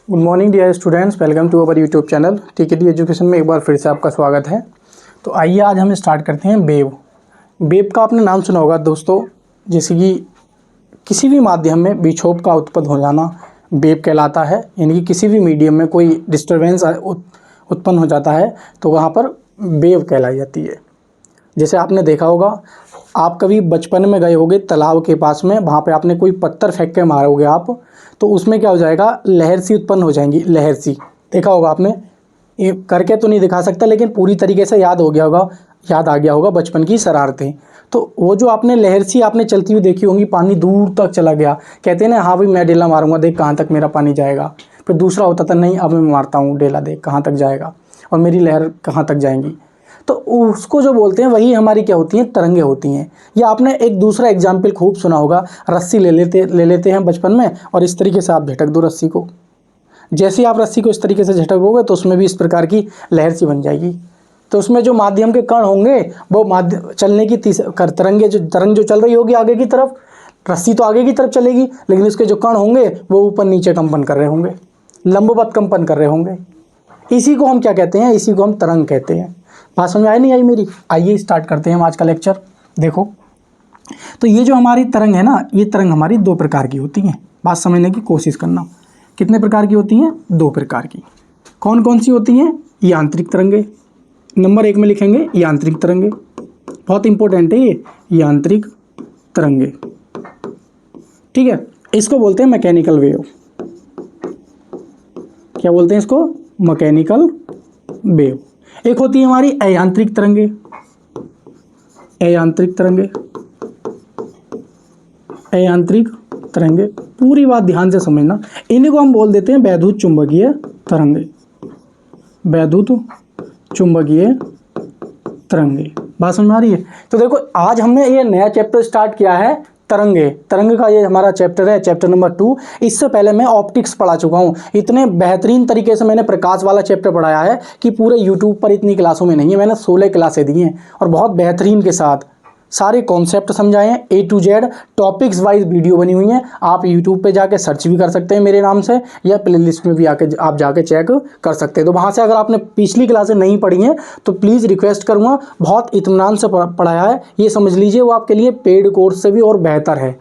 Good morning dear students, welcome to our YouTube channel TKT education में एक बार फिर से आपका स्वागत है। तो आइए आज हम स्टार्ट करते हैं वेव। वेव का आपने नाम सुना होगा दोस्तों, जैसे कि किसी भी माध्यम में विक्षोभ का उत्पन्न हो जाना वेव कहलाता है। यानी कि किसी भी मीडियम में कोई डिस्टर्बेंस उत्पन्न हो जाता है तो वहाँ पर वेव कहलाई जाती है। जैसे आपने देखा होगा, आप कभी बचपन में गए होगे तालाब के पास में, वहाँ पे आपने कोई पत्थर फेंक के मारोगे आप, तो उसमें क्या हो जाएगा, लहर सी उत्पन्न हो जाएंगी। लहर सी देखा होगा आपने, ये करके तो नहीं दिखा सकता लेकिन पूरी तरीके से याद आ गया होगा बचपन की शरारतें। तो वो जो आपने लहर सी आपने चलती हुई देखी होंगी, पानी दूर तक चला गया, कहते हैं ना, हाँ भाई मैं डेला मारूंगा, देख कहाँ तक मेरा पानी जाएगा। फिर दूसरा होता था, नहीं अब मैं मारता हूँ डेला, देख कहाँ तक जाएगा और मेरी लहर कहाँ तक जाएंगी। तो उसको जो बोलते हैं वही हमारी क्या होती हैं, तरंगे होती हैं। या आपने एक दूसरा एग्जाम्पल खूब सुना होगा, रस्सी ले लेते हैं बचपन में और इस तरीके से आप झटक दो रस्सी को। जैसे ही आप रस्सी को इस तरीके से झटकोगे तो उसमें भी इस प्रकार की लहर सी बन जाएगी। तो उसमें जो माध्यम के कण होंगे वो चलने की तरंग जो चल रही होगी आगे की तरफ, रस्सी तो आगे की तरफ चलेगी लेकिन उसके जो कण होंगे वो ऊपर नीचे कंपन कर रहे होंगे, लंबवत कंपन कर रहे होंगे। इसी को हम क्या कहते हैं, इसी को हम तरंग कहते हैं। बात समझ में आई नहीं आई मेरी? आइए स्टार्ट करते हैं हम आज का लेक्चर। देखो, तो ये जो हमारी तरंग है ना, ये तरंग हमारी दो प्रकार की होती हैं। बात समझने की कोशिश करना, कितने प्रकार की होती हैं? दो प्रकार की। कौन कौन सी होती हैं? यांत्रिक तरंगे। नंबर 1 में लिखेंगे यांत्रिक तरंगे, बहुत इंपॉर्टेंट है ये, यांत्रिक तरंगे। ठीक है, इसको बोलते हैं मैकेनिकल वेव। क्या बोलते हैं इसको? Mechanical wave. एक होती है हमारी अयांत्रिक तरंगे। अयांत्रिक तरंगे, अयांत्रिक तरंगे, पूरी बात ध्यान से समझना। इन्हीं को हम बोल देते हैं वैद्युत चुंबकीय तरंगे। वैद्युत चुंबकीय तरंगे। बात समझ में आ रही है? तो देखो, आज हमने ये नया चैप्टर स्टार्ट किया है, तरंगे। तरंग का ये हमारा चैप्टर है, चैप्टर नंबर 2। इससे पहले मैं ऑप्टिक्स पढ़ा चुका हूँ। इतने बेहतरीन तरीके से मैंने प्रकाश वाला चैप्टर पढ़ाया है कि पूरे यूट्यूब पर इतनी क्लासों में नहीं है। मैंने 16 क्लासें दी हैं और बहुत बेहतरीन के साथ सारे कॉन्सेप्ट समझाए हैं, A to Z topics wise video बनी हुई हैं। आप यूट्यूब पे जाके सर्च भी कर सकते हैं मेरे नाम से, या प्ले लिस्ट में भी आप जाके चेक कर सकते हैं। तो वहाँ से अगर आपने पिछली क्लासें नहीं पढ़ी हैं तो प्लीज़ रिक्वेस्ट करूँगा, बहुत इत्मीनान से पढ़ाया है। ये समझ लीजिए वो आपके लिए पेड कोर्स से भी और बेहतर है।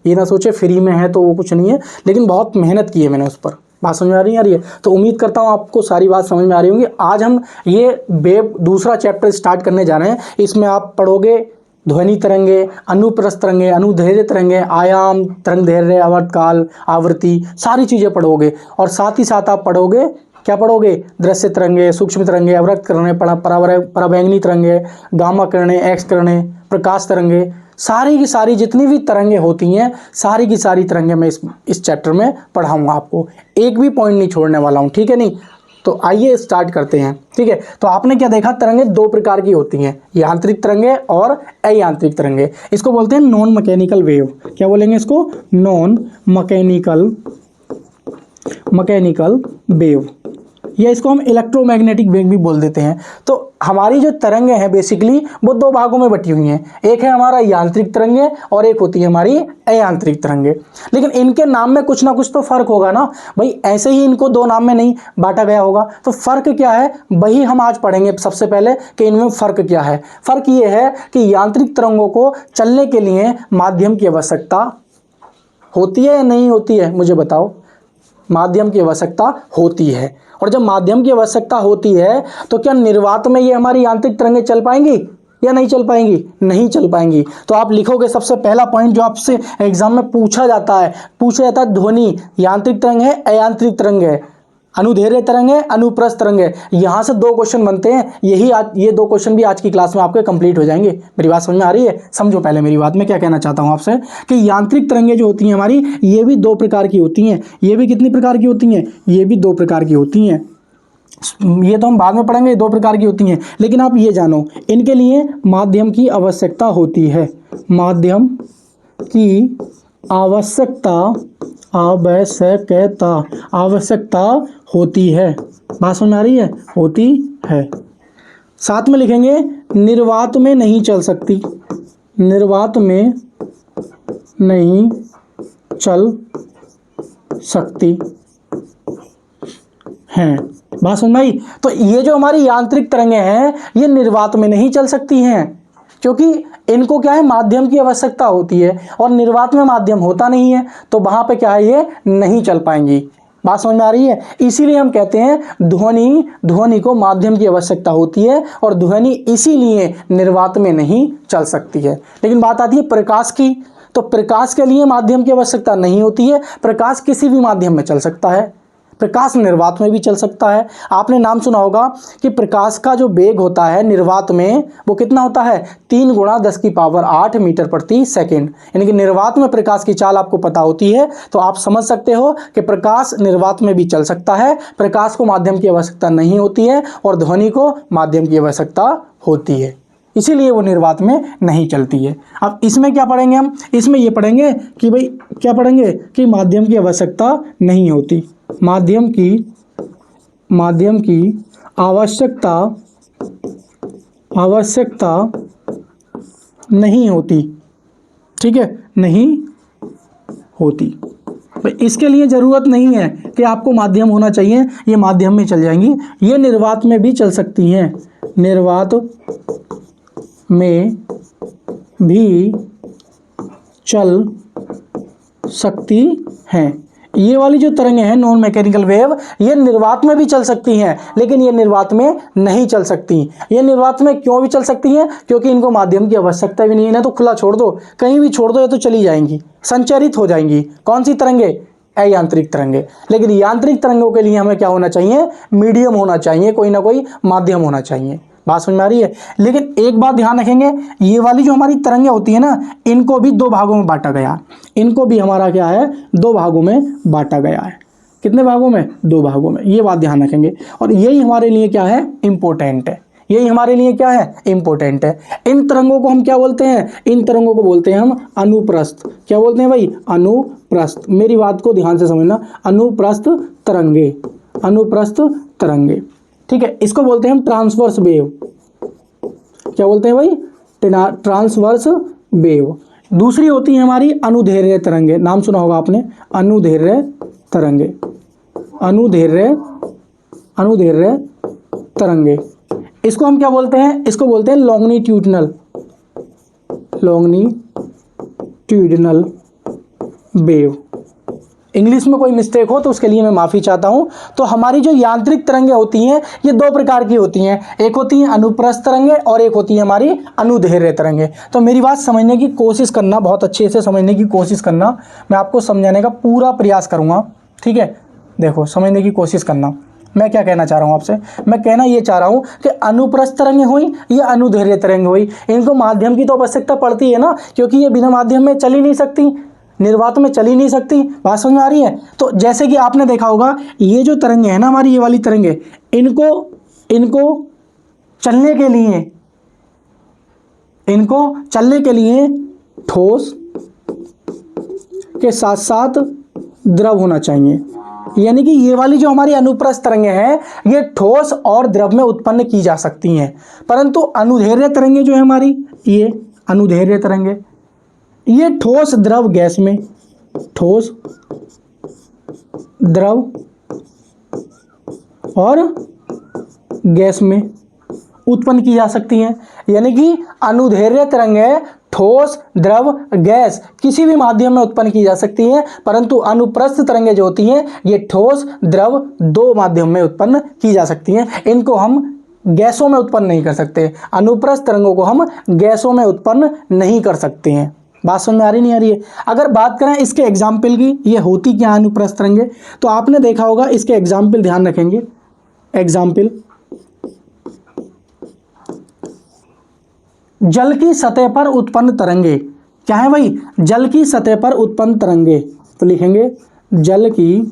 ये ना सोचे फ्री में है तो वो कुछ नहीं है, लेकिन बहुत मेहनत की है मैंने उस पर। बात समझ में आ रही है? तो उम्मीद करता हूँ आपको सारी बात समझ में आ रही होंगी। आज हम ये वेव दूसरा चैप्टर स्टार्ट करने जा रहे हैं। इसमें आप पढ़ोगे ध्वनि तरंगे, अनुप्रस्थ तरंगे, अनुदैर्ध्य तरंगे, आयाम, तरंग दैर्ध्य, आवर्तकाल, आवृत्ति, सारी चीज़ें पढ़ोगे। और साथ ही साथ आप पढ़ोगे, क्या पढ़ोगे? दृश्य तरंगे, सूक्ष्म तरंगे, अवरक्त किरणें, पराबैंगनी तरंगे, गामा किरणें, एक्स किरणें, प्रकाश तरंगे, सारी की सारी जितनी भी तरंगे होती हैं, सारी की सारी तरंगे मैं इस चैप्टर में पढ़ाऊँगा आपको। एक भी पॉइंट नहीं छोड़ने वाला हूँ, ठीक है नहीं? तो आइए स्टार्ट करते हैं। ठीक है, तो आपने क्या देखा, तरंगे दो प्रकार की होती हैं, यांत्रिक तरंगे और अयांत्रिक तरंगे। इसको बोलते हैं नॉन मैकेनिकल वेव। क्या बोलेंगे इसको? नॉन मैकेनिकल वेव, या इसको हम इलेक्ट्रोमैग्नेटिक वेव भी बोल देते हैं। तो हमारी जो तरंगे हैं बेसिकली वो दो भागों में बटी हुई हैं। एक है हमारा यांत्रिक तरंगे और एक होती है हमारी अयांत्रिक तरंगे। लेकिन इनके नाम में कुछ ना कुछ तो फर्क होगा ना भाई, ऐसे ही इनको दो नाम में नहीं बांटा गया होगा। तो फर्क क्या है वही हम आज पढ़ेंगे सबसे पहले, कि इनमें फर्क क्या है। फर्क ये है कि यांत्रिक तरंगों को चलने के लिए माध्यम की आवश्यकता होती है या नहीं होती है, मुझे बताओ। माध्यम की आवश्यकता होती है, और जब माध्यम की आवश्यकता होती है तो क्या निर्वात में ये हमारी यांत्रिक तरंगें चल पाएंगी या नहीं चल पाएंगी? नहीं चल पाएंगी। तो आप लिखोगे सबसे पहला पॉइंट जो आपसे एग्जाम में पूछा जाता है ध्वनि यांत्रिक तरंग है, अयांत्रिक तरंग है, अनुदैर्ध्य तरंग है, अनुप्रस्थ तरंग है। यहाँ से दो क्वेश्चन बनते हैं। ये दो क्वेश्चन भी आज की क्लास में आपके कंप्लीट हो जाएंगे। मेरी बात समझ में आ रही है? समझो पहले मेरी बात, मैं क्या कहना चाहता हूँ आपसे, कि यांत्रिक तरंगें जो होती हैं हमारी, ये भी दो प्रकार की होती हैं। ये भी कितनी प्रकार की होती हैं? ये भी दो प्रकार की होती हैं। ये तो हम बाद में पढ़ेंगे, दो प्रकार की होती हैं। लेकिन आप ये जानो, इनके लिए माध्यम की आवश्यकता होती है। माध्यम की आवश्यकता होती है। बात समझ में आ रही है? होती है। साथ में लिखेंगे निर्वात में नहीं चल सकती। निर्वात में नहीं चल सकती। हैं। बात समझ में आई? तो ये जो हमारी यांत्रिक तरंगें हैं ये निर्वात में नहीं चल सकती हैं, क्योंकि इनको क्या है, माध्यम की आवश्यकता होती है और निर्वात में माध्यम होता नहीं है, तो वहां पे क्या है, ये नहीं चल पाएंगी। बात समझ में आ रही है? इसीलिए हम कहते हैं ध्वनि को माध्यम की आवश्यकता होती है और ध्वनि इसीलिए निर्वात में नहीं चल सकती है। लेकिन बात आती है प्रकाश की, तो प्रकाश के लिए माध्यम की आवश्यकता नहीं होती है, प्रकाश किसी भी माध्यम में चल सकता है, प्रकाश निर्वात में भी चल सकता है। आपने नाम सुना होगा कि प्रकाश का जो वेग होता है निर्वात में वो कितना होता है, 3 × 10⁸ मीटर प्रति सेकंड। यानी कि निर्वात में प्रकाश की चाल आपको पता होती है तो आप समझ सकते हो कि प्रकाश निर्वात में भी चल सकता है, प्रकाश को माध्यम की आवश्यकता नहीं होती है और ध्वनि को माध्यम की आवश्यकता होती है, इसीलिए वो निर्वात में नहीं चलती है। अब इसमें क्या पढ़ेंगे हम, इसमें ये पढ़ेंगे कि भाई क्या पढ़ेंगे कि माध्यम की आवश्यकता नहीं होती, माध्यम की आवश्यकता नहीं होती, ठीक है, नहीं होती। भाई इसके लिए ज़रूरत नहीं है कि आपको माध्यम होना चाहिए, ये माध्यम में चल जाएंगी, ये निर्वात में भी चल सकती हैं, निर्वात में भी चल सकती हैं। ये वाली जो तरंगें हैं नॉन मैकेनिकल वेव, ये निर्वात में भी चल सकती हैं, लेकिन ये निर्वात में नहीं चल सकती। ये निर्वात में क्यों भी चल सकती हैं, क्योंकि इनको माध्यम की आवश्यकता भी नहीं है, ना तो खुला छोड़ दो, कहीं भी छोड़ दो ये तो चली जाएंगी, संचरित हो जाएंगी। कौन सी तरंगे, अयांत्रिक तरंगे। लेकिन यांत्रिक तरंगों के लिए हमें क्या होना चाहिए, मीडियम होना चाहिए, कोई ना कोई माध्यम होना चाहिए। बात समझ में आ रही है? लेकिन एक बात ध्यान रखेंगे, ये वाली जो हमारी तरंगें होती है ना, इनको भी 2 भागों में बांटा गया, इनको भी हमारा क्या है, 2 भागों में बांटा गया है। कितने भागों में, 2 भागों में, ये बात ध्यान रखेंगे। और यही हमारे लिए क्या है, इंपॉर्टेंट है, यही हमारे लिए क्या है, इंपॉर्टेंट है। इन तरंगों को हम क्या बोलते हैं, इन तरंगों को बोलते हैं हम अनुप्रस्थ। क्या बोलते हैं भाई, अनुप्रस्थ। मेरी बात को ध्यान से समझना, अनुप्रस्थ तरंगे, अनुप्रस्थ तरंगे, ठीक है। इसको बोलते हैं हम ट्रांसवर्स वेव। क्या बोलते हैं भाई, ट्रांसवर्स वेव। दूसरी होती है हमारी अनुदैर्घ्य तरंगे, नाम सुना होगा आपने, अनुदैर्घ्य तरंगे, अनुदैर्घ्य तरंगे। इसको हम क्या बोलते हैं, इसको बोलते हैं लॉन्गिट्यूडिनल वेव। इंग्लिश में कोई मिस्टेक हो तो उसके लिए मैं माफ़ी चाहता हूँ। तो हमारी जो यांत्रिक तरंगें होती हैं ये 2 प्रकार की होती हैं, एक होती हैं अनुप्रस्थ तरंगें और एक होती है हमारी अनुदैर्घ्य तरंगें। तो मेरी बात समझने की कोशिश करना, बहुत अच्छे से समझने की कोशिश करना, मैं आपको समझाने का पूरा प्रयास करूँगा, ठीक है। देखो समझने की कोशिश करना, मैं क्या कहना चाह रहा हूँ आपसे, मैं कहना ये चाह रहा हूँ कि अनुप्रस्थ तरंगें हुई या अनुदैर्घ्य तरंगें हुई, इनको माध्यम की तो आवश्यकता पड़ती है ना, क्योंकि ये बिना माध्यम में चल ही नहीं सकती, निर्वात में चल ही नहीं सकती। बात समझ में आ रही है? तो जैसे कि आपने देखा होगा ये जो तरंगे हैं ना हमारी, ये वाली तरंगे, इनको चलने के लिए ठोस के साथ साथ द्रव होना चाहिए। यानी कि ये वाली जो हमारी अनुप्रस्थ तरंगे हैं ये ठोस और द्रव में उत्पन्न की जा सकती हैं, परंतु अनुदैर्घ्य तरंगे जो है हमारी, ये अनुदैर्घ्य तरंगे, ये ठोस द्रव गैस में, ठोस द्रव और गैस में उत्पन्न की जा सकती हैं। यानी कि अनुदैर्घ्य तरंगें ठोस, द्रव, गैस किसी भी माध्यम में उत्पन्न की जा सकती हैं, परंतु अनुप्रस्थ तरंगें जो होती हैं ये ठोस, द्रव 2 माध्यम में उत्पन्न की जा सकती हैं। इनको हम गैसों में उत्पन्न नहीं कर सकते, अनुप्रस्थ तरंगों को हम गैसों में उत्पन्न नहीं कर सकते हैं। बात समझ में आ रही नहीं आ रही है? अगर बात करें इसके एग्जाम्पल की, ये होती क्या अनुप्रस्थ तरंगें, तो आपने देखा होगा, इसके एग्जाम्पल ध्यान रखेंगे। एग्जाम्पल, जल की सतह पर उत्पन्न तरंगे। क्या है भाई, जल की सतह पर उत्पन्न तरंगे, तो लिखेंगे जल की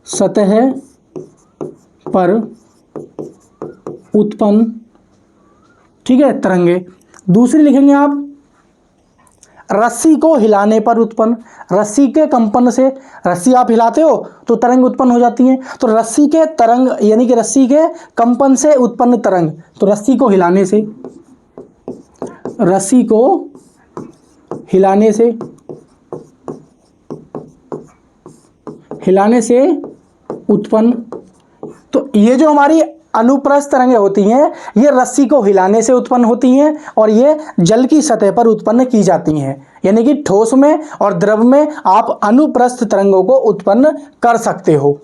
सतह पर उत्पन्न, ठीक है, तरंगे। दूसरी लिखेंगे आप रस्सी को हिलाने पर उत्पन्न, रस्सी के कंपन से, रस्सी आप हिलाते हो तो तरंग उत्पन्न हो जाती हैं, तो रस्सी के तरंग यानी कि रस्सी के कंपन से उत्पन्न तरंग, तो रस्सी को हिलाने से, रस्सी को हिलाने से उत्पन्न। तो ये जो हमारी अनुप्रस्थ तरंगें होती हैं ये रस्सी को हिलाने से उत्पन्न होती हैं और ये जल की सतह पर उत्पन्न की जाती हैं। यानी कि ठोस में और द्रव में आप अनुप्रस्थ तरंगों को उत्पन्न कर सकते हो।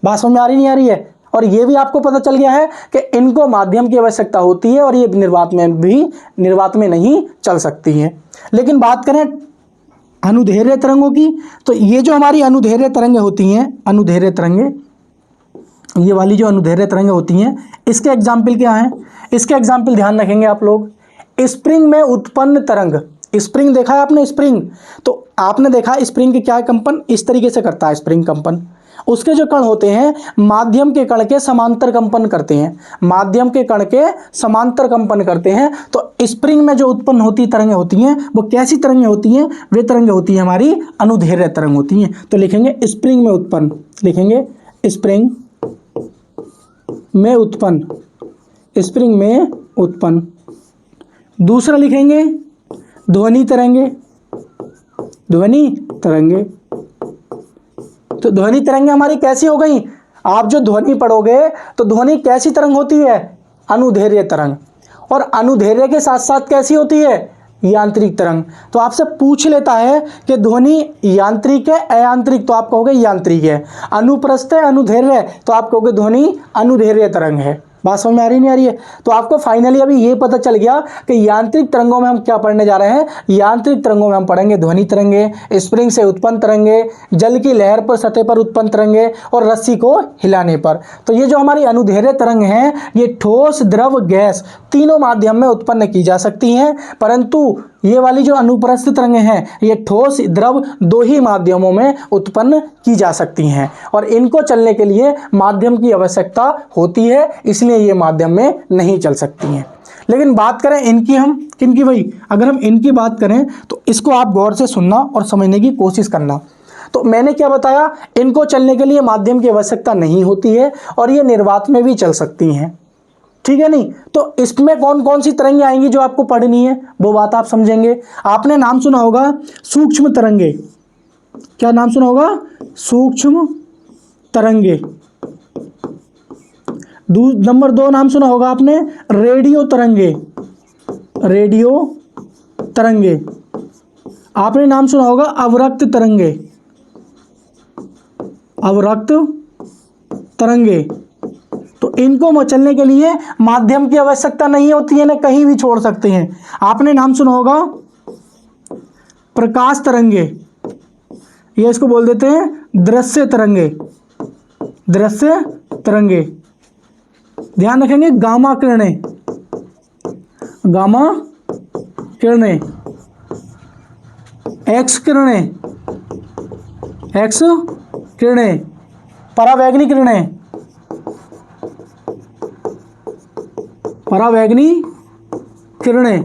बात समझ में आ रही नहीं आ रही है? और ये भी आपको पता चल गया है कि इनको माध्यम की आवश्यकता होती है और ये निर्वात में नहीं चल सकती हैं। लेकिन बात करें अनुदैर्घ्य तरंगों की, तो ये जो हमारी अनुदैर्घ्य तरंगें होती हैं, अनुदैर्घ्य तरंगें, ये वाली जो अनुदैर्घ्य तरंगें होती हैं, इसके एग्जाम्पल क्या हैं? इसके एग्जाम्पल ध्यान रखेंगे आप लोग। स्प्रिंग में उत्पन्न तरंग, स्प्रिंग देखा है आपने? स्प्रिंग, तो आपने देखा स्प्रिंग के क्या कंपन इस तरीके से करता है स्प्रिंग कंपन। उसके जो कण होते हैं माध्यम के कण के समांतर कंपन करते हैं, माध्यम के कण के समांतर कंपन करते हैं। तो स्प्रिंग में जो उत्पन्न होती तरंगें होती हैं वो कैसी तरंगें होती हैं? वे तरंगें होती हैं हमारी अनुदैर्घ्य तरंग होती हैं। तो लिखेंगे स्प्रिंग में उत्पन्न, लिखेंगे स्प्रिंग में उत्पन्न, स्प्रिंग में उत्पन्न। दूसरा लिखेंगे ध्वनि तरंगे, ध्वनि तरंगे। तो ध्वनि तरंगे हमारी कैसी हो गई? आप जो ध्वनि पढ़ोगे तो ध्वनि कैसी तरंग होती है? अनुदैर्घ्य तरंग। और अनुदैर्घ्य के साथ साथ कैसी होती है? यांत्रिक तरंग। तो आपसे पूछ लेता है कि ध्वनि यांत्रिक है अयांत्रिक, तो आप कहोगे यांत्रिक है। अनुप्रस्थ है अनुदैर्घ्य है, तो आप कहोगे ध्वनि अनुदैर्घ्य तरंग है। बात समझ में आ रही नहीं आ रही है? तो आपको फाइनली अभी ये पता चल गया कि यांत्रिक तरंगों में हम क्या पढ़ने जा रहे हैं। यांत्रिक तरंगों में हम पढ़ेंगे ध्वनि तरंगे, स्प्रिंग से उत्पन्न तरंगे, जल की लहर पर सतह पर उत्पन्न तरंगे और रस्सी को हिलाने पर। तो ये जो हमारी अनुदैर्घ्य तरंग हैं ये ठोस, द्रव, गैस तीनों माध्यम में उत्पन्न की जा सकती हैं, परंतु ये वाली जो अनुप्रस्थ तरंगें हैं ये ठोस, द्रव दो ही माध्यमों में उत्पन्न की जा सकती हैं और इनको चलने के लिए माध्यम की आवश्यकता होती है, इसलिए ये माध्यम में नहीं चल सकती हैं। लेकिन बात करें इनकी, हम किनकी भाई, अगर हम इनकी बात करें तो इसको आप गौर से सुनना और समझने की कोशिश करना। तो मैंने क्या बताया, इनको चलने के लिए माध्यम की आवश्यकता नहीं होती है और ये निर्वात में भी चल सकती हैं, ठीक है नहीं? तो इसमें कौन कौन सी तरंगे आएंगी जो आपको पढ़नी है वो बात आप समझेंगे। आपने नाम सुना होगा सूक्ष्म तरंगे, क्या नाम सुना होगा? सूक्ष्म तरंगे। नंबर 2 नाम सुना होगा आपने रेडियो तरंगे, रेडियो तरंगे। आपने नाम सुना होगा अवरक्त तरंगे, अवरक्त तरंगे। तो इनको चलने के लिए माध्यम की आवश्यकता नहीं होती है, ना कहीं भी छोड़ सकते हैं। आपने नाम सुना होगा प्रकाश तरंगे, ये इसको बोल देते हैं दृश्य तरंगे, दृश्य तरंगे। ध्यान रखेंगे गामा किरणें, गामा किरणें, एक्स किरणें, एक्स किरणें, परावैगनी किरणें, परावैगनी किरणें।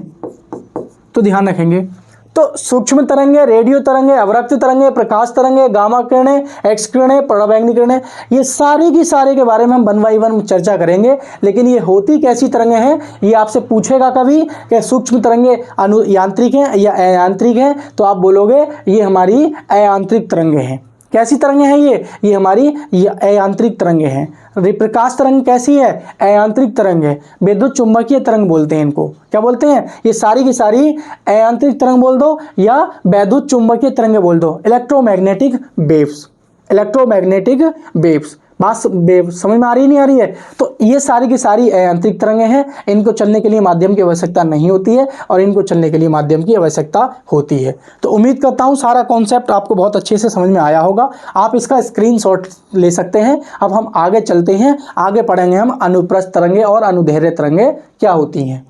तो ध्यान रखेंगे। तो सूक्ष्म तरंगे, रेडियो तरंगे, अवरक्त तरंगे, प्रकाश तरंगे, गामा किरणें, एक्स किरणें, परावैगनी किरणें, ये सारी की सारे के बारे में हम 1 बाय 1 चर्चा करेंगे। लेकिन ये होती कैसी तरंगे हैं ये आपसे पूछेगा कभी कि सूक्ष्म तरंगे यांत्रिक हैं या अयांत्रिक हैं, तो आप बोलोगे ये हमारी अयांत्रिक तरंगे हैं। कैसी तरंगे हैं ये हमारी अयांत्रिक तरंगे हैं। प्रकाश तरंग कैसी है? अयांत्रिक तरंग है। विद्युत चुंबकीय तरंग बोलते हैं इनको, क्या बोलते हैं? ये सारी की सारी अयांत्रिक तरंग बोल दो या विद्युत चुंबकीय तरंगे बोल दो, इलेक्ट्रोमैग्नेटिक वेव्स, इलेक्ट्रोमैग्नेटिक वेव्स। बात समझ में आ रही नहीं आ रही है? तो ये सारी की सारी अयांत्रिक तरंगें हैं, इनको चलने के लिए माध्यम की आवश्यकता नहीं होती है और इनको चलने के लिए माध्यम की आवश्यकता होती है। तो उम्मीद करता हूँ सारा कॉन्सेप्ट आपको बहुत अच्छे से समझ में आया होगा। आप इसका स्क्रीनशॉट ले सकते हैं। अब हम आगे चलते हैं, आगे पढ़ेंगे हम अनुप्रस्थ तरंगे और अनुदैर्घ्य तरंगे क्या होती हैं।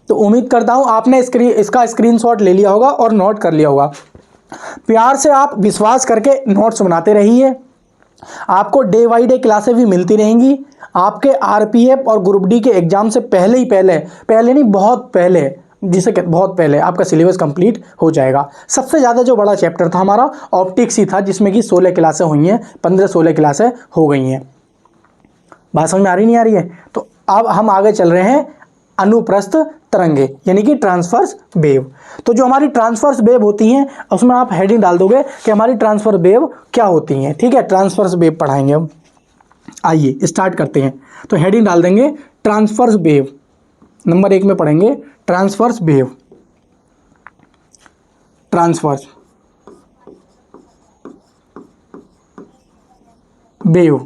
तो उम्मीद करता हूँ आपने इसका स्क्रीनशॉट ले लिया होगा और नोट कर लिया होगा। प्यार से आप विश्वास करके नोट्स बनाते रहिए। आपको डे बाई डे क्लासें भी मिलती रहेंगी। आपके आरपीएफ और ग्रुप डी के एग्जाम से पहले ही पहले नहीं बहुत पहले, जिसे बहुत पहले आपका सिलेबस कंप्लीट हो जाएगा। सबसे ज़्यादा जो बड़ा चैप्टर था हमारा ऑप्टिक्स ही था, जिसमें कि 16 क्लासें हुई हैं, 15-16 क्लासें हो गई हैं। बात समझ में आ रही नहीं आ रही है? तो अब हम आगे चल रहे हैं अनुप्रस्थ तरंगे यानी कि ट्रांसवर्स वेव। तो जो हमारी ट्रांसवर्स वेव होती हैं उसमें आप हेडिंग डाल दोगे कि हमारी ट्रांसफर वेव क्या होती हैं। ठीक है, ट्रांसवर्स वेव पढ़ाएंगे हम। आइए स्टार्ट करते हैं। तो हेडिंग डाल देंगे ट्रांसवर्स वेव, नंबर 1 में पढ़ेंगे ट्रांसवर्स वेव। ट्रांसवर्स वेव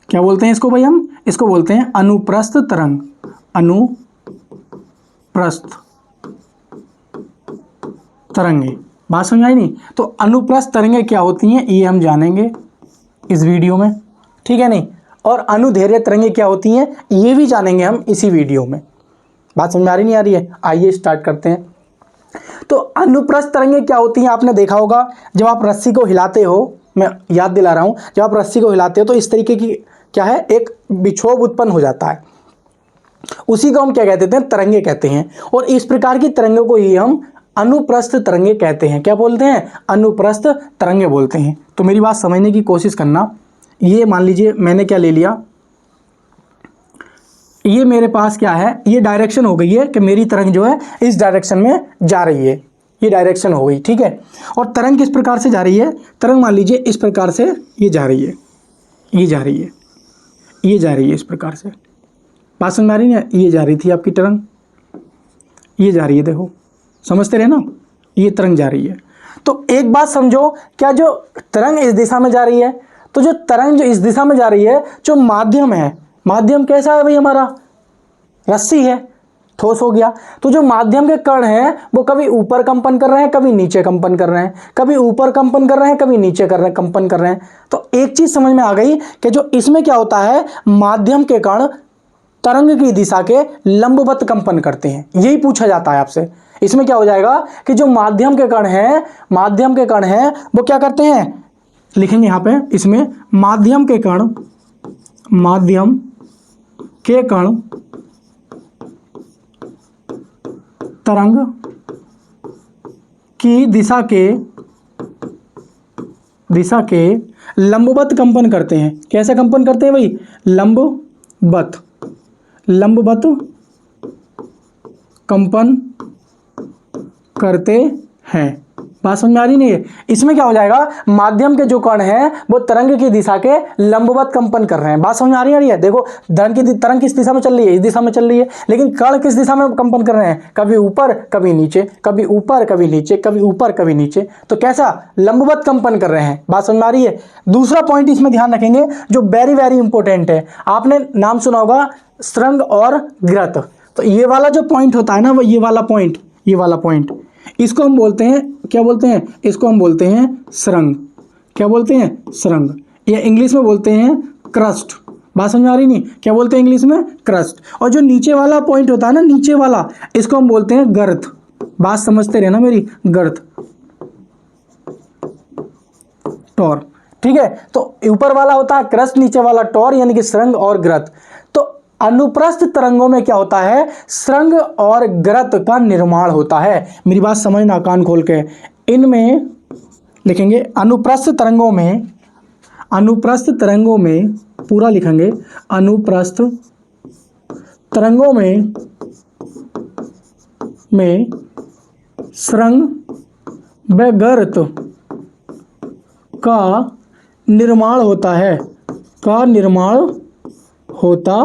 क्या बोलते हैं इसको भाई? हम इसको बोलते हैं अनुप्रस्थ तरंग। अनुप्रस्थ तरंगे। बात समझ आई नहीं? तो अनुप्रस्थ तरंगे क्या होती हैं ये हम जानेंगे इस वीडियो में, ठीक है नहीं? और अनुदैर्घ्य तरंगे क्या होती हैं ये भी जानेंगे हम इसी वीडियो में। बात समझ आ रही नहीं आ रही है? आइए स्टार्ट करते हैं। तो अनुप्रस्थ तरंगे क्या होती हैं आपने देखा होगा, जब आप रस्सी को हिलाते हो, मैं याद दिला रहा हूं, जब आप रस्सी को हिलाते हो तो इस तरीके की क्या है, एक विक्षोभ उत्पन्न हो जाता है, उसी को हम क्या कहते हैं? तरंगे कहते हैं। और इस प्रकार की तरंगों को ही हम अनुप्रस्थ तरंगे कहते हैं। क्या बोलते हैं? अनुप्रस्थ तरंगे बोलते हैं। तो मेरी बात समझने की कोशिश करना। ये मान लीजिए मैंने क्या ले लिया, ये मेरे पास क्या है, ये डायरेक्शन हो गई है कि मेरी तरंग जो है इस डायरेक्शन में जा रही है, ये डायरेक्शन हो गई, ठीक है। और तरंग किस प्रकार से जा रही है? तरंग मान लीजिए इस प्रकार से ये जा रही है, ये जा रही है, ये जा रही है इस प्रकार से। बात समझ आ रही है? ये जा रही थी आपकी तरंग, ये जा रही है, देखो समझते रहे ना, ये तरंग जा रही है। तो एक बात समझो, क्या जो तरंग इस दिशा में जा रही है, तो जो तरंग जो इस दिशा में जा रही है, जो माध्यम है, माध्यम कैसा है भाई हमारा? रस्सी है, ठोस हो गया। तो जो माध्यम के कण हैं वो कभी ऊपर कंपन कर रहे हैं, कभी नीचे कंपन कर रहे हैं, कभी ऊपर कंपन कर रहे हैं, कभी नीचे कर रहे हैं, कंपन कर रहे हैं। तो एक चीज समझ में आ गई कि जो इसमें क्या होता है, माध्यम के कण तरंग की दिशा के लंबवत कंपन करते हैं। यही पूछा जाता है आपसे। इसमें क्या हो जाएगा कि जो माध्यम के कण हैं, माध्यम के कण हैं वो क्या करते हैं, लिखेंगे यहां पे, इसमें माध्यम के कण, माध्यम के कण तरंग की दिशा के लंबवत कंपन करते हैं। कैसे कंपन करते हैं भाई? लंबवत कंपन करते हैं। बात समझ में आ रही नहीं है? इसमें क्या हो जाएगा, माध्यम के जो कण हैं वो तरंग की दिशा के लंबवत कंपन कर रहे हैं। बात समझ में आ रही है? देखो तरंग किस दिशा में चल रही है? इस दिशा में चल रही है, लेकिन कण किस दिशा में कंपन कर रहे हैं? कभी ऊपर कभी नीचे, कभी ऊपर कभी नीचे, कभी ऊपर कभी नीचे। तो कैसा? लंबवत कंपन कर रहे हैं। बात समझ में आ रही है? दूसरा पॉइंट इसमें ध्यान रखेंगे जो वेरी वेरी इंपॉर्टेंट है, आपने नाम सुना होगा श्रृंग और ग्रत। तो ये वाला जो पॉइंट होता है ना, वो ये वाला पॉइंट, इसको हम बोलते हैं, क्या बोलते हैं? इसको हम बोलते हैं श्रृंग। क्या बोलते हैं? श्रृंग। या इंग्लिश में बोलते हैं क्रस्ट। बात समझ में आ रही नहीं? क्या बोलते हैं इंग्लिश में? क्रस्ट। और जो नीचे वाला पॉइंट होता है ना, नीचे वाला, इसको हम बोलते हैं गर्त। बात समझते रहना मेरी, गर्त, टॉर, ठीक है। तो ऊपर वाला होता है क्रस्ट, नीचे वाला टॉर, यानी कि श्रृंग और ग्रत। तो अनुप्रस्थ तरंगों में क्या होता है, श्रृंग और ग्रत का निर्माण होता है। मेरी बात समझना कान खोल के, इनमें लिखेंगे अनुप्रस्थ तरंगों में पूरा लिखेंगे, अनुप्रस्थ तरंगों में श्रृंग व गर्त का निर्माण होता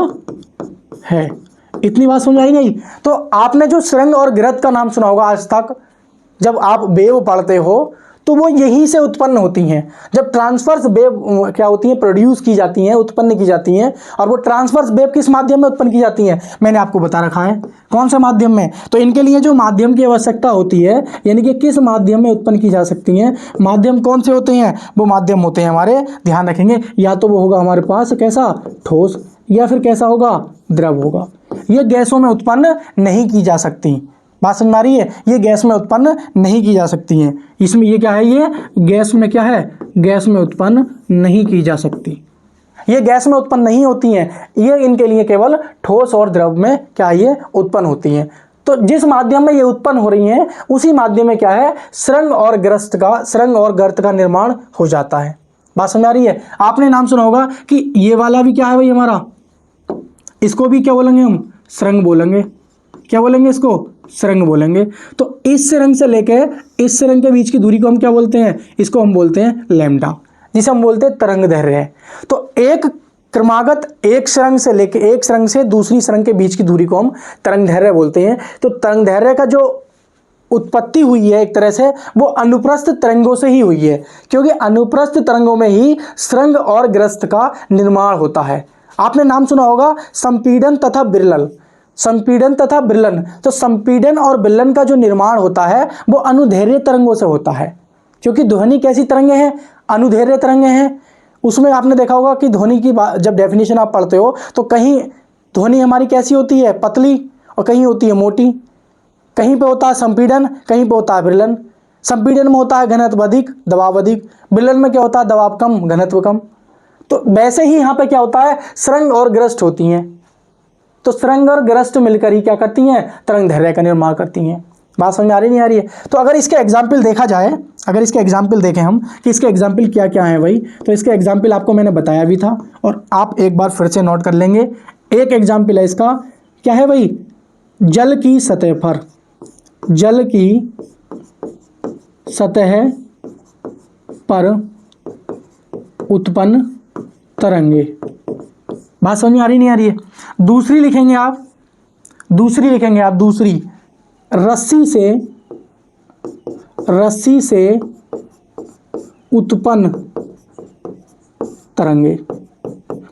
है। इतनी बात समझ आई नहीं? तो आपने जो श्रृंग और ग्रत का नाम सुना होगा आज तक, जब आप वेव पढ़ते हो तो वो यहीं से उत्पन्न होती हैं। जब ट्रांसवर्स वेव क्या होती हैं, प्रोड्यूस की जाती हैं, उत्पन्न की जाती हैं। और वो ट्रांसवर्स वेव किस माध्यम में उत्पन्न की जाती हैं, मैंने आपको बता रखा है कौन सा माध्यम में। तो इनके लिए जो माध्यम की आवश्यकता होती है, यानी कि किस माध्यम में उत्पन्न की जा सकती हैं, माध्यम कौन से होते हैं, वो माध्यम होते हैं हमारे, ध्यान रखेंगे, या तो वो होगा हमारे पास कैसा, ठोस, या फिर कैसा होगा, द्रव होगा। ये गैसों में उत्पन्न नहीं की जा सकती। बात समझ में आ रही है? ये गैस में उत्पन्न नहीं की जा सकती हैं। इसमें ये क्या है, ये गैस में क्या है, गैस में उत्पन्न नहीं की जा सकती। ये गैस में उत्पन्न नहीं होती हैं, ये इनके लिए केवल ठोस और द्रव में क्या है, ये उत्पन्न होती हैं। तो जिस माध्यम में ये उत्पन्न हो रही हैं उसी माध्यम में क्या है, श्रृंग और गर्त का निर्माण हो जाता है। बात समझ आ रही है? आपने नाम सुना होगा कि ये वाला भी क्या है भाई हमारा, इसको भी क्या बोलेंगे हम, सुरंग बोलेंगे। क्या बोलेंगे इसको? सुरंग बोलेंगे। तो इस सुरंग से लेके इस सुरंग के बीच की दूरी को हम क्या बोलते हैं? इसको हम बोलते हैं लैम्डा, जिसे हम बोलते हैं तरंग दैर्घ्य। तो एक क्रमागत एक सुरंग से लेके एक सुरंग से दूसरी सुरंग के बीच की दूरी को हम तरंग दैर्घ्य बोलते हैं। तो तरंग दैर्घ्य का जो उत्पत्ति हुई है एक तरह से वो अनुप्रस्थ तरंगों से ही हुई है, क्योंकि अनुप्रस्थ तरंगों में ही सुरंग और ग्रस्त का निर्माण होता है। आपने नाम सुना होगा संपीड़न तथा विरलन। संपीड़न तथा विरलन, तो संपीड़न और विरलन का जो निर्माण होता है वो अनुदैर्घ्य तरंगों से होता है, क्योंकि ध्वनि कैसी तरंगे हैं? अनुदैर्घ्य तरंगे हैं। उसमें आपने देखा होगा कि ध्वनि की जब डेफिनेशन आप पढ़ते हो तो कहीं ध्वनि हमारी कैसी होती है? पतली, और कहीं होती है मोटी। कहीं पे होता है संपीड़न, कहीं पे होता है विरलन। संपीड़न में होता है घनत्व अधिक, दबाव अधिक। विरलन में क्या होता है? दबाव कम, घनत्व कम। तो वैसे ही यहाँ पे क्या होता है? सुरंग और ग्रस्त होती हैं। तो सुरंग और ग्रस्त मिलकर ही क्या करती हैं? तरंग दैर्घ्य का निर्माण करती हैं। बात समझ आ रही नहीं आ रही है? तो अगर इसके एग्जाम्पल देखा जाए, अगर इसके एग्जाम्पल देखें हम कि इसके एग्जाम्पल क्या क्या हैं भाई, तो इसके एग्जाम्पल आपको मैंने बताया भी था और आप एक बार फिर से नोट कर लेंगे। एक एग्जाम्पल है इसका, क्या है भाई? जल की सतह पर, जल की सतह पर उत्पन्न तरंगे। बात समझ में आ रही नहीं आ रही है? दूसरी लिखेंगे आप, दूसरी लिखेंगे आप, दूसरी रस्सी से उत्पन्न तरंगे।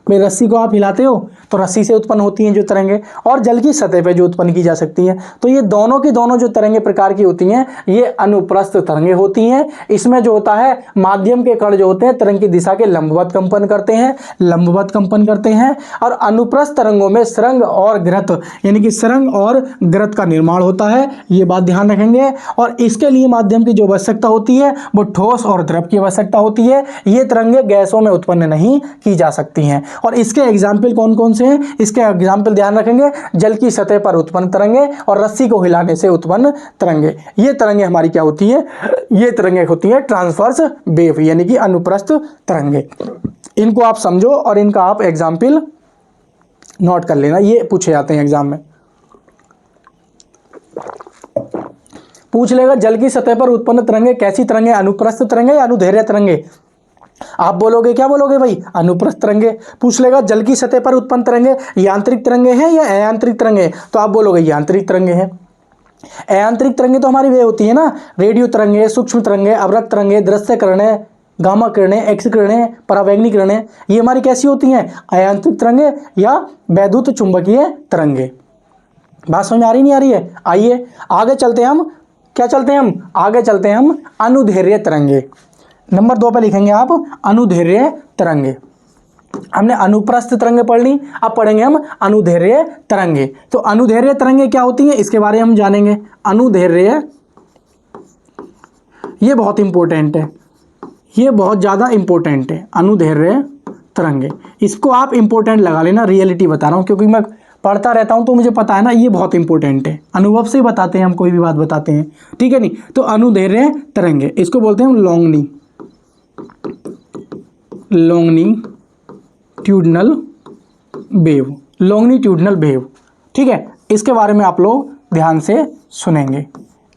भाई रस्सी को आप हिलाते हो तो रस्सी से उत्पन्न होती हैं जो तरंगे, और जल की सतह पे जो उत्पन्न की जा सकती हैं। तो ये दोनों की दोनों जो तरंगे प्रकार की होती हैं ये अनुप्रस्थ तरंगे होती हैं। इसमें जो होता है माध्यम के कण जो होते हैं तरंग की दिशा के लंबवत कंपन करते हैं, लंबवत कंपन करते हैं। और अनुप्रस्थ तरंगों में सुरंग और ग्रत, यानी कि सुरंग और ग्रत का निर्माण होता है। ये बात ध्यान रखेंगे। और इसके लिए माध्यम की जो आवश्यकता होती है वो ठोस और द्रव की आवश्यकता होती है। ये तरंगे गैसों में उत्पन्न नहीं की जा सकती हैं। और इसके एग्जाम्पल कौन कौन से हैं? इसके एग्जाम्पल ध्यान रखेंगे, जल की सतह पर उत्पन्न तरंगे और रस्सी को हिलाने से उत्पन्न तरंगे। ये तरंगे हमारी क्या होती है? ये तरंगे होती है ट्रांसवर्स वेव, यानी कि अनुप्रस्थ तरंगे। इनको आप समझो और इनका आप एग्जाम्पल नोट कर लेना, ये पूछे जाते हैं एग्जाम में। पूछ लेगा जल की सतह पर उत्पन्न तरंगे कैसी तरंगे? अनुप्रस्थ तरंगे या अनुदैर्घ्य तरंगे? आप बोलोगे, क्या बोलोगे भाई? अनुप्रस्थ तरंगे। पूछ लेगा जल की सतह पर उत्पन्न तरंगे यांत्रिक तरंगे हैं या अयांत्रिक तरंगे? तो आप बोलोगे यांत्रिक तरंगे हैं। अयांत्रिक तरंगे तो हमारी वे होती है ना, रेडियो तरंगे, सूक्ष्म तरंगे, अवरक्त तरंगे, दृश्य किरणें, गामा किरणें, एक्स किरणें, परावैंगनी किरणें, ये हमारी कैसी होती हैं? अयांत्रिक तरंगे या वैद्युत चुंबकीय तरंगे। बात समझ में आ रही नहीं आ रही है? आइए आगे चलते हैं हम। क्या चलते हैं हम? आगे चलते हैं हम अनुदैर्घ्य तरंगे। नंबर 2 पे लिखेंगे आप अनुदैर्घ्य तरंगे। हमने अनुप्रस्थ तरंगे पढ़ ली, अब पढ़ेंगे हम अनुदैर्घ्य तरंगे। तो अनुदैर्घ्य तरंगे क्या होती हैं इसके बारे में हम जानेंगे। अनुदैर्घ्य, ये बहुत इंपॉर्टेंट है, ये बहुत ज़्यादा इंपॉर्टेंट है। अनुदैर्घ्य तरंगे, इसको आप इंपॉर्टेंट लगा लेना, रियलिटी बता रहा हूँ क्योंकि मैं पढ़ता रहता हूँ तो मुझे पता है ना, ये बहुत इंपॉर्टेंट है। अनुभव से ही बताते हैं हम, कोई भी बात बताते हैं, ठीक है नहीं? तो अनुदैर्घ्य तरंगे, इसको बोलते हैं हम लॉन्गिट्यूडनल वेव, लॉन्गिट्यूडनल वेव, ठीक है? इसके बारे में आप लोग ध्यान से सुनेंगे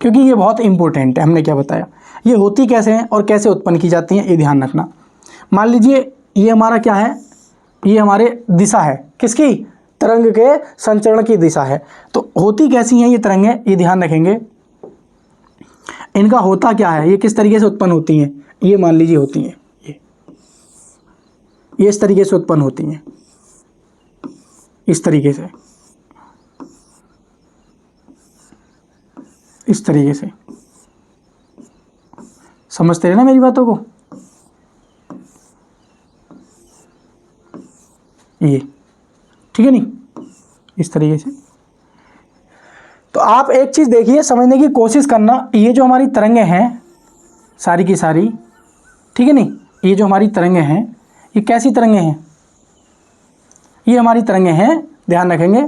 क्योंकि ये बहुत इंपॉर्टेंट है। हमने क्या बताया, ये होती कैसे हैं और कैसे उत्पन्न की जाती हैं, ये ध्यान रखना। मान लीजिए ये हमारा क्या है, ये हमारे दिशा है, किसकी? तरंग के संचरण की दिशा है। तो होती कैसी हैं ये तरंगें, ये ध्यान रखेंगे। इनका होता क्या है, ये किस तरीके से उत्पन्न होती हैं? ये मान लीजिए होती हैं, ये इस तरीके से उत्पन्न होती हैं, इस तरीके से, इस तरीके से। समझते हैं ना मेरी बातों को? ये ठीक है नहीं, इस तरीके से। तो आप एक चीज़ देखिए, समझने की कोशिश करना, ये जो हमारी तरंगें हैं सारी की सारी, ठीक है नहीं, ये जो हमारी तरंगें हैं ये कैसी तरंगें हैं? ये हमारी तरंगें हैं, ध्यान रखेंगे,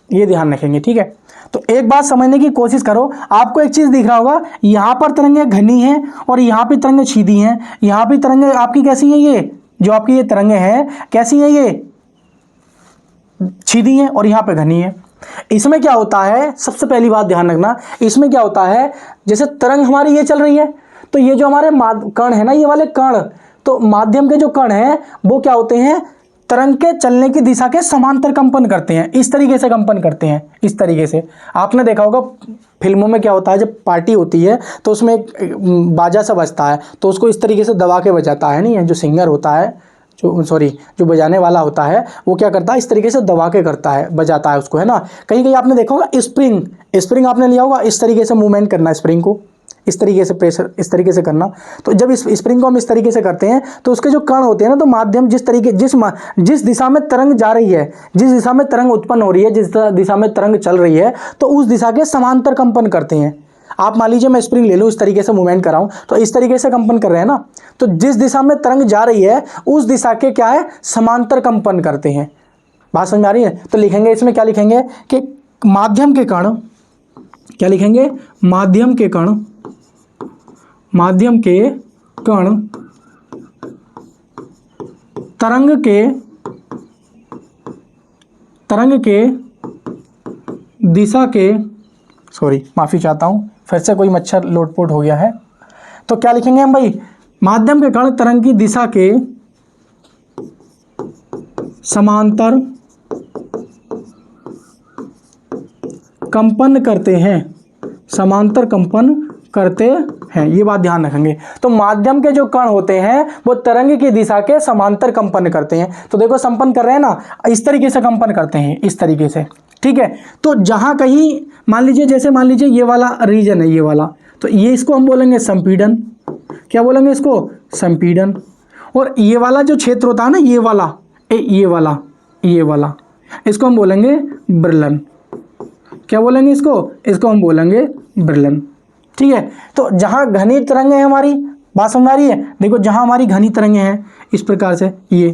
ये ध्यान रखेंगे, ठीक है? तो एक बात समझने की कोशिश करो, आपको एक चीज़ दिख रहा होगा, यहाँ पर तरंगें घनी हैं और यहाँ पे तरंगें सीधी हैं। यहाँ पे तरंगें आपकी कैसी है, ये जो आपकी ये तरंगें हैं कैसी है, ये सीधी है और यहाँ पे घनी है। इसमें क्या होता है, सबसे पहली बात ध्यान रखना, इसमें क्या होता है, जैसे तरंग हमारी ये चल रही है, तो ये जो हमारे कण है ना, ये वाले कण, तो माध्यम के जो कण हैं वो क्या होते हैं, तरंग के चलने की दिशा के समांतर कंपन करते हैं, इस तरीके से कंपन करते हैं, इस तरीके से। आपने देखा होगा फिल्मों में क्या होता है, जब पार्टी होती है तो उसमें एक बाजा सा बजता है, तो उसको इस तरीके से दबा के बजाता है, नहीं है, जो सिंगर होता है, जो बजाने वाला होता है, वो क्या करता है, इस तरीके से दबा के करता है, बजाता है उसको, है ना। कहीं कहीं आपने देखा होगा स्प्रिंग आपने लिया होगा, इस तरीके से मूवमेंट करना, स्प्रिंग को इस तरीके से प्रेशर इस तरीके से करना। तो जब इस स्प्रिंग को हम इस तरीके से करते हैं तो उसके जो कण होते हैं ना, तो माध्यम जिस दिशा में तरंग जा रही है, जिस दिशा में तरंग उत्पन्न हो रही है, जिस दिशा में तरंग चल रही है, तो उस दिशा के समांतर कंपन करते हैं। आप मान लीजिए मैं स्प्रिंग ले लूँ, इस तरीके से मूवमेंट कर रहा हूँ, तो इस तरीके से कंपन कर रहे हैं ना, तो जिस दिशा में तरंग जा रही है उस दिशा के क्या है, समांतर कंपन करते हैं। बात समझ में आ रही है। तो लिखेंगे इसमें क्या लिखेंगे कि माध्यम के कण, क्या लिखेंगे, माध्यम के कण तरंग के दिशा के, सॉरी माफ़ी चाहता हूँ, फिर से कोई मच्छर लोटपोट हो गया है। तो क्या लिखेंगे हम भाई, माध्यम के कण तरंग की दिशा के समांतर कंपन करते हैं, समांतर कंपन करते हैं, ये बात ध्यान रखेंगे। तो माध्यम के जो कण होते हैं वो तरंग की दिशा के समांतर कंपन करते हैं। तो देखो संपन्न कर रहे हैं ना, इस तरीके से कंपन करते हैं, इस तरीके से, ठीक है। तो जहां कहीं मान लीजिए, जैसे मान लीजिए ये वाला रीजन है, ये वाला, तो ये इसको हम बोलेंगे संपीड़न, क्या बोलेंगे इसको, संपीड़न। और ये वाला जो क्षेत्र होता है ना, ये वाला इसको हम बोलेंगे ब्रिलन, क्या बोलेंगे इसको हम बोलेंगे ब्रिलन, ठीक है। तो जहां घनी तरंगें हैं हमारी, बात समझ आ रही है, देखो जहां हमारी घनी तरंगें हैं इस प्रकार से, ये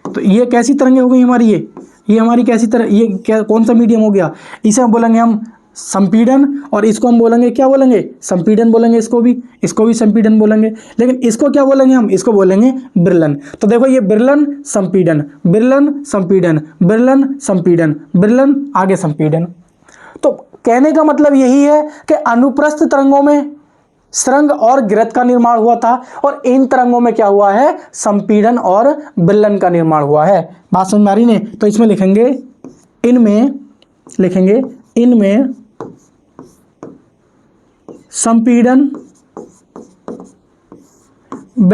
तो ये कैसी तरंगें हो गई हमारी, ये हमारी कैसी तरह, ये क्या कौन सा मीडियम हो गया, इसे हम बोलेंगे हम संपीड़न, और इसको हम बोलेंगे, क्या बोलेंगे, संपीड़न बोलेंगे, इसको भी संपीड़न बोलेंगे। लेकिन इसको क्या बोलेंगे हम, इसको बोलेंगे ब्रिलन। तो देखो ये ब्रिलन संपीड़न, ब्रिलन संपीड़न, ब्रिलन संपीड़न, ब्रिलन आगे संपीड़न। तो कहने का मतलब यही है कि अनुप्रस्थ तरंगों में सुरंग और गिरद का निर्माण हुआ था, और इन तरंगों में क्या हुआ है, संपीड़न और ब्रिलन का निर्माण हुआ है। बात समझ में आ रही ने। तो इसमें लिखेंगे, इनमें संपीड़न व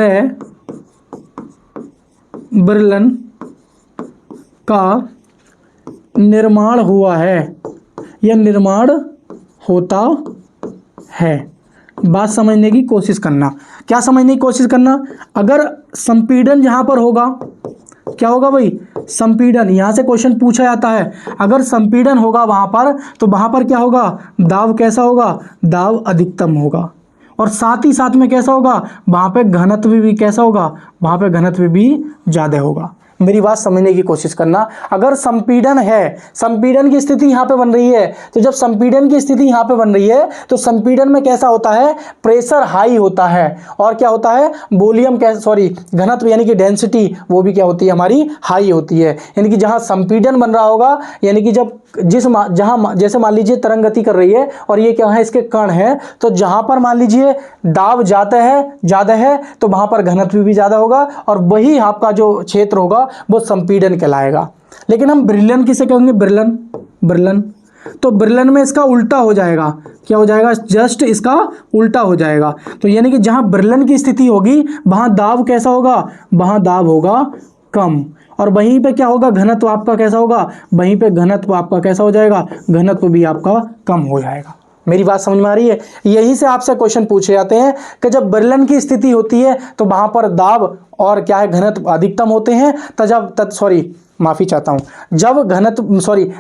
ब्रिलन का निर्माण हुआ है, यह निर्माण होता है। बात समझने की कोशिश करना, क्या समझने की कोशिश करना, अगर संपीड़न जहां पर होगा, क्या होगा भाई, संपीड़न, यहां से क्वेश्चन पूछा जाता है, अगर संपीड़न होगा वहां पर, तो वहां पर क्या होगा, दाब कैसा होगा, दाब अधिकतम होगा, और साथ ही साथ में कैसा होगा, वहां पे घनत्व भी कैसा होगा, वहां पे घनत्व भी ज्यादा होगा। मेरी बात समझने की कोशिश करना, अगर संपीड़न है, संपीड़न की स्थिति यहाँ पे बन रही है, तो जब संपीड़न की स्थिति यहाँ पे बन रही है तो संपीड़न में कैसा होता है, प्रेशर हाई होता है, और क्या होता है, वॉल्यूम घनत्व यानी कि डेंसिटी वो भी क्या होती है हमारी, हाई होती है। यानी कि जहाँ संपीड़न बन रहा होगा, यानी कि जब जहाँ जैसे मान लीजिए तरंग गति कर रही है और ये क्या है, इसके कण है, तो जहाँ पर मान लीजिए दाब ज़्यादा है तो वहाँ पर घनत्व भी ज़्यादा होगा, और वही आपका जो क्षेत्र होगा वो संपीड़न कहलाएगा। लेकिन हम ब्रिलन किसे कहेंगे, ब्रिलन, तो ब्रिलन में इसका उल्टा हो जाएगा, क्या हो जाएगा, जस्ट इसका उल्टा हो जाएगा। तो यानी कि जहाँ ब्रिलन की स्थिति होगी वहाँ दाब कैसा होगा, वहाँ दाब होगा कम, और वहीं पे क्या होगा, घनत्व आपका कैसा होगा, वहीं पे घनत्व आपका कैसा हो जाएगा, घनत्व भी आपका कम हो जाएगा। मेरी बात समझ में आ रही है। यही से आपसे क्वेश्चन पूछे जाते हैं कि जब ब्रिलन की स्थिति होती है तो वहां पर दाब और क्या है, घनत्व अधिकतम होते हैं,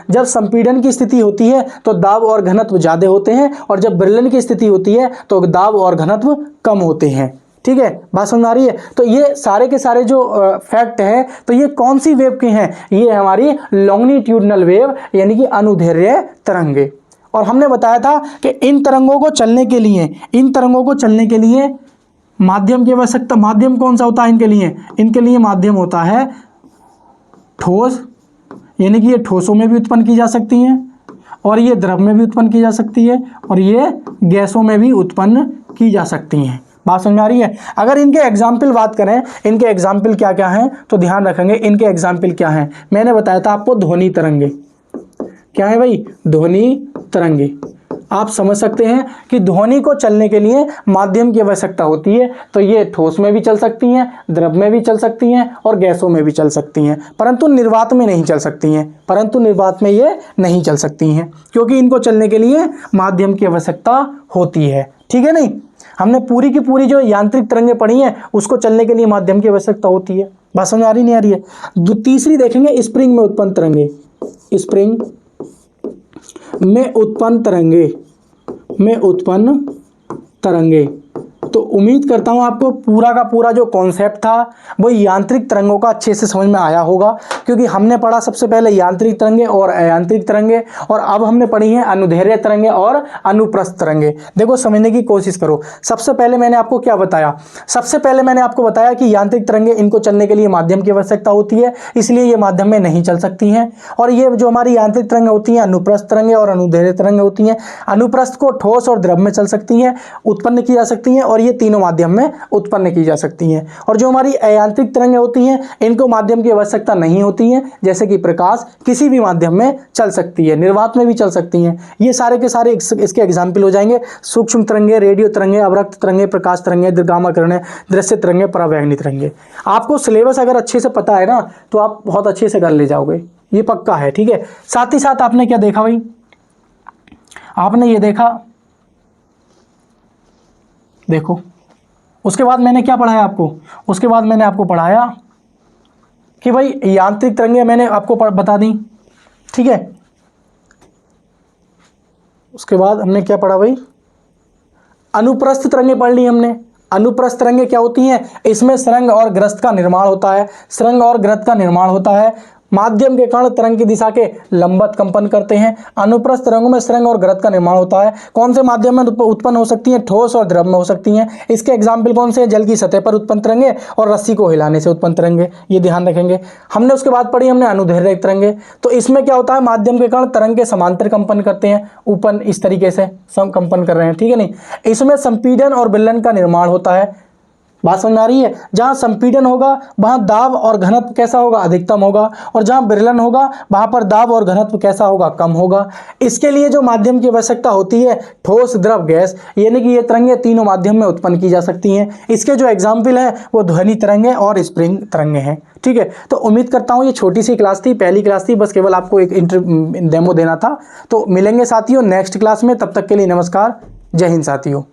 जब संपीड़न की स्थिति होती है तो दाब और घनत्व ज्यादा होते हैं, और जब ब्रिलन की स्थिति होती है तो दाब और घनत्व कम होते हैं। ठीक है, बात समझ आ रही है। तो ये सारे के सारे जो फैक्ट हैं, तो ये कौन सी वेव के हैं, ये हमारी लॉन्गिट्यूडनल वेव यानी कि अनुदैर्ध्य तरंगे। और हमने बताया था कि इन तरंगों को चलने के लिए माध्यम की आवश्यकता, माध्यम कौन सा होता है इनके लिए माध्यम होता है ठोस यानी कि ये ठोसों में भी उत्पन्न की जा सकती हैं और ये द्रव में भी उत्पन्न की जा सकती है और ये गैसों में भी उत्पन्न की जा सकती हैं। बात समझ में आ रही है। अगर इनके एग्जाम्पल बात करें, इनके एग्जाम्पल क्या क्या हैं तो ध्यान रखेंगे। इनके एग्जाम्पल क्या हैं, मैंने बताया था आपको ध्वनि तरंगे। क्या है भाई, ध्वनि तरंगे। आप समझ सकते हैं कि ध्वनि को चलने के लिए माध्यम की आवश्यकता होती है, तो ये ठोस में भी चल सकती हैं, द्रव में भी चल सकती हैं और गैसों में भी चल सकती हैं, परंतु निर्वात में नहीं चल सकती हैं। परंतु निर्वात में ये नहीं चल सकती हैं क्योंकि इनको चलने के लिए माध्यम की आवश्यकता होती है। ठीक है, नहीं हमने पूरी की पूरी जो यांत्रिक तरंगे पढ़ी हैं उसको चलने के लिए माध्यम की आवश्यकता होती है। बात समझ आ रही नहीं आ रही है। तीसरी देखेंगे स्प्रिंग में उत्पन्न तरंगे। स्प्रिंग में उत्पन्न तरंगे तो उम्मीद करता हूं आपको पूरा का पूरा जो कॉन्सेप्ट था वो यांत्रिक तरंगों का अच्छे से समझ में आया होगा, क्योंकि हमने पढ़ा सबसे पहले यांत्रिक तरंगे और अयांत्रिक तरंगे और अब हमने पढ़ी हैं अनुदैर्ध्य तरंगे और अनुप्रस्थ तरंगे। देखो समझने की कोशिश करो। सबसे पहले मैंने आपको क्या बताया, सबसे पहले मैंने आपको बताया कि यांत्रिक तरंगे इनको चलने के लिए माध्यम की आवश्यकता होती है, इसलिए ये माध्यम में नहीं चल सकती हैं। और ये जो हमारी यांत्रिक तरंगे होती हैं अनुप्रस्थ तरंगे और अनुदैर्ध्य तरंगे होती हैं। अनुप्रस्थ को ठोस और द्रव में चल सकती हैं, उत्पन्न की जा सकती हैं और ये तीनों माध्यम में उत्पन्न की जा सकती हैं। और जो हमारी अयांत्रिक तरंगें होती हैं इनको माध्यम की आवश्यकता नहीं होती है, जैसे कि प्रकाश किसी भी माध्यम में चल सकती है, निर्वात में भी चल सकती हैं। ये सारे के सारे इसके एग्जाम्पल हो जाएंगे। सूक्ष्म तरंगे, रेडियो तरंगे, अवरक्त तरंगे, प्रकाश तरंगे, गामा किरणें, दृश्य तरंगे, परावैंगनी तरंगे। आपको सिलेबस अगर अच्छे से पता है ना तो आप बहुत अच्छे से कर ले जाओगे, ये पक्का है। ठीक है, साथ ही साथ आपने क्या देखा भाई, आपने ये देखा, देखो उसके बाद मैंने क्या पढ़ाया आपको, उसके बाद मैंने आपको पढ़ाया कि भाई यांत्रिक तरंगे मैंने आपको बता दी। ठीक है, उसके बाद हमने क्या पढ़ा भाई, अनुप्रस्थ तरंगे पढ़ ली हमने। अनुप्रस्थ तरंगे क्या होती हैं, इसमें सुरंग और ग्रस्त का निर्माण होता है, सुरंग और ग्रस्त का निर्माण होता है। माध्यम के कण तरंग की दिशा के लंबवत कंपन करते हैं। अनुप्रस्थ तरंगों में सुरंग और ग्रस्त का निर्माण होता है। कौन से माध्यम में उत्पन्न हो सकती हैं, ठोस और द्रव में हो सकती हैं। इसके एग्जाम्पल कौन से हैं, जल की सतह पर उत्पन्न तरंगे और रस्सी को हिलाने से उत्पन्न तरंगे, ये ध्यान रखेंगे। हमने उसके बाद पढ़ी हमने अनुदैर्ध्य तरंगे। तो इसमें क्या होता है, माध्यम के कण तरंग के समांतर कंपन करते हैं, ऊपर इस तरीके से सम कंपन कर रहे हैं। ठीक है, नहीं इसमें संपीडन और विलयन का निर्माण होता है। बात समझ में आ रही है। जहां संपीडन होगा वहां दाब और घनत्व कैसा होगा, अधिकतम होगा, और जहां विलयन होगा वहां पर दाब और घनत्व कैसा होगा, कम होगा। इसके लिए जो माध्यम की आवश्यकता होती है, ठोस, द्रव, गैस, यानी कि ये तरंगे तीनों माध्यम में उत्पन्न की जा सकती हैं। इसके जो एग्जाम्पल हैं वो ध्वनि तरंगे और स्प्रिंग तरंगे हैं। ठीक है, तो उम्मीद करता हूँ ये छोटी सी क्लास थी, पहली क्लास थी, बस केवल आपको एक डेमो देना था। तो मिलेंगे साथियों नेक्स्ट क्लास में, तब तक के लिए नमस्कार, जय हिंद साथियों।